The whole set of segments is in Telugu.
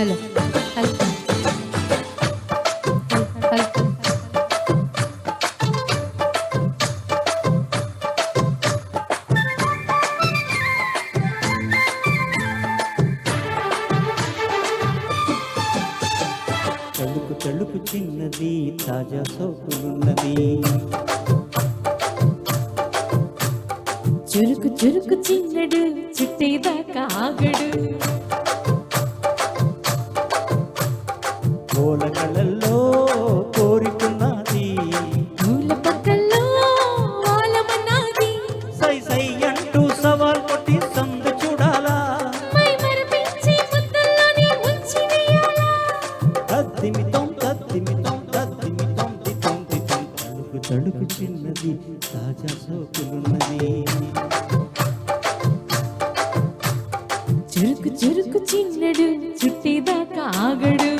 హలో హలో హలో తలుపు తలుపు చిన్నది తాజా సోకులున్నది చురుకు చురుకు చిన్నడు చుట్టేదాకా ఆగడు పూల కళ్ళల్లో కోరికున్నది పూల పక్కల్లో వాలమన్నది సై సై అంటూ సవాల్ కొట్టి సందు చూడాలా మై మరిపించి ముద్దల్లోనే ముంచి వేయాలా తద్దిమితం తద్దిమితం తద్దిమితం దితం దితం తలుపు తలుపు చిన్నది తాజా సోకులున్నది చురుకు చురుకు చిన్నడు చుట్టేదాకా ఆగడు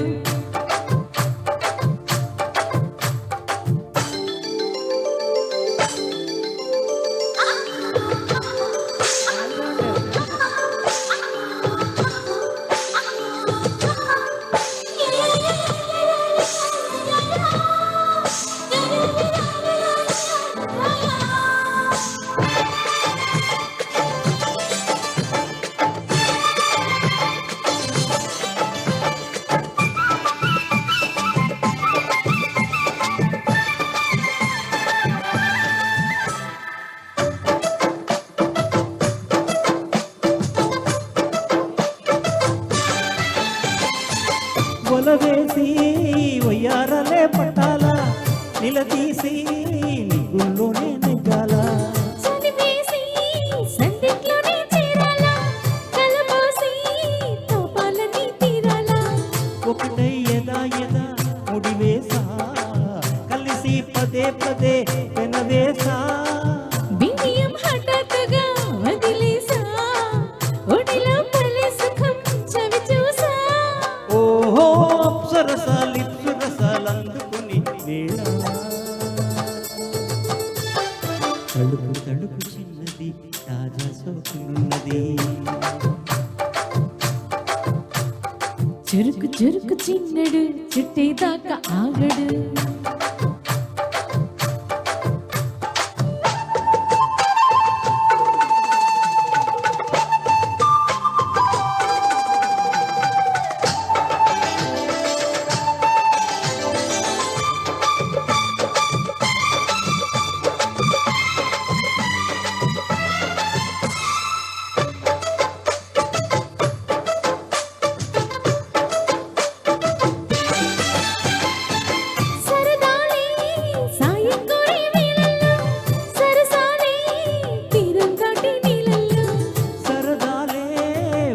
వలవేసి వయ్యారలే పట్టాల నిలదీసి నిగుల్లోనే నెగ్గాల చనివేసి సందిట్లోనే చేరాలా కలబోసి తోపాలని తీరాలా ఒకటై ఎదా ఎదా ముడివేసా కలిసి పదే పదే పెనవేసా బిడియం హఠాత్తుగా వదిలేసా ఒడిలో పలే సుఖం చవి చూసా ఓహో అప్సరసాలిప్సరసాలందుకుని వేళ తడుపు తడుపు చిన్నది తాజా సోకులున్నది చురుకు చురుకు చిన్నడు చుట్టేదాకా ఆగడు సరదాలే సాయం కోరే వేళల్లో సరసాలే తీరం దాటి నీళ్ళల్లో సరదాలే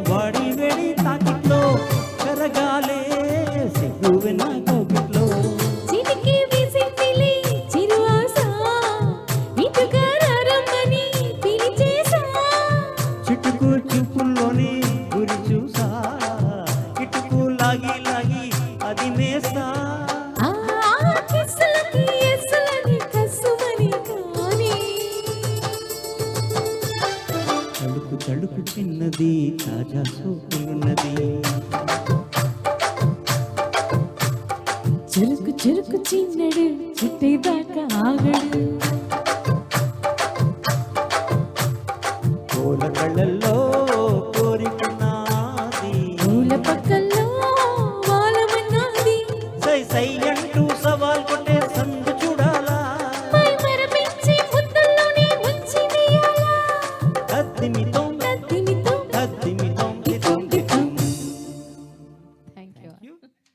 వాడి వేడి తాకిట్లో కరగాలే సిగ్గువెన కోకిట్లో చిటికి వేసిందిలే చిరు ఆశ ఇటుగా రమ్మని పిలిచేసా చిటుకు చూపుల్లోని గురి చూసా ఇటుకు లాగి లాగి అది మేస్తా ఆ కిస్సులకి ఎస్సులని కసుమని కాని తడుపు తడుపు చిన్నది తాజా సోకులున్నది చురుకు చురుకు చిన్నడు చుట్టేదాకా ఆగడు పూల కళ్ళల్లో కోరికున్నది పూల పక్కల్లో వాలమన్నది సై సై